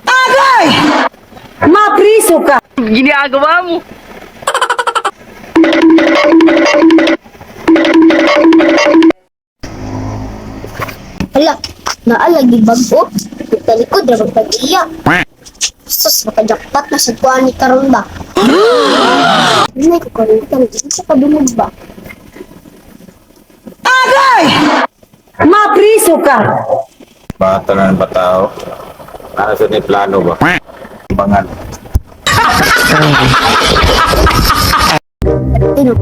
Agay! Mapriso ka! Ginagawa mo. Hala, naalagi bago. Kita likod na magpag-iya. Sus, makajakpat na sa kuhaan ni karon ba? Hindi ko kalimutan. Hindi sa padungog ba? Agay! Mapriso ka! Bata na ng batao. Nasa ni plano ba? Bangan. Tino,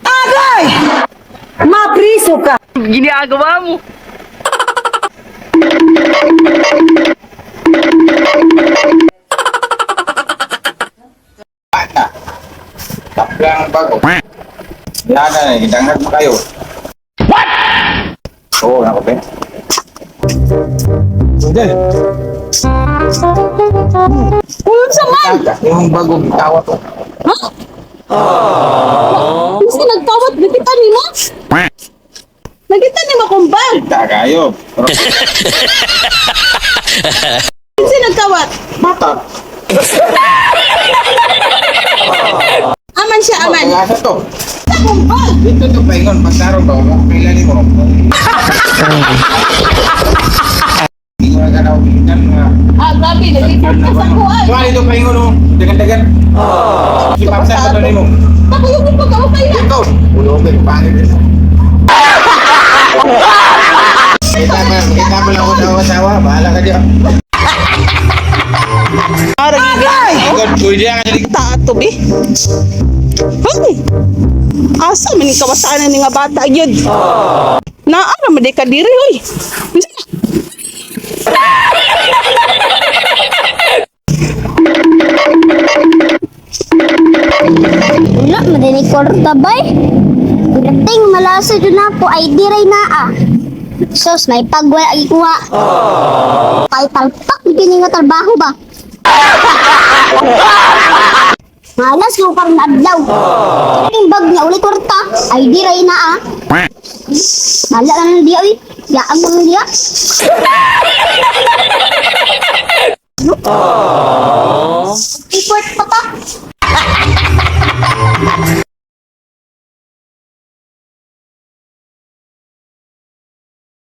Agay! Mapriso ka! Ginagawa mo. Taplang bago. Yan na, hidanghat mo kayo. What? Oo, nakope. Hindi. Kung sa man! Yung bagong tawat ko. Kasi nagtawat, nagitan ni mo? Nagitan ni mo kumbal! Kita kayo. Kasi nagtawat? Bata. Aman siya, aman! Kaya sa to. Sa kumbal! Dito to paingon. Pagkaroon ba? Kailan mo? Hindi ko na nawinan nga. Ah, grabe, nagigit ka sa kuhan! Tuwa dito paingon mo. Dagan-dagan. Si Papsa pa to mo. Nakuyugin ko ka, okay na! Ito. Ulogin. Pangit ito. Kita mo lang ako sa asawa. Bahala ka dyan. Agay! Pwede ka dyan. Tato be. Hey. Asa man ni kawasanan ni nga bata gyud. Naara man di ka diri hoy. Bisa na. Wala, madinig ko tabay. Dating malasa dyan ako ay diray na ah. Sos, may pagwala ikuha. Kay talpak, hindi nga trabaho ba? Malas mo parang adlaw. Yung bag niya ulit kwarta, ay diray na ah. Mala ka na diya uy. Yaan mo na diya. Report pa ta.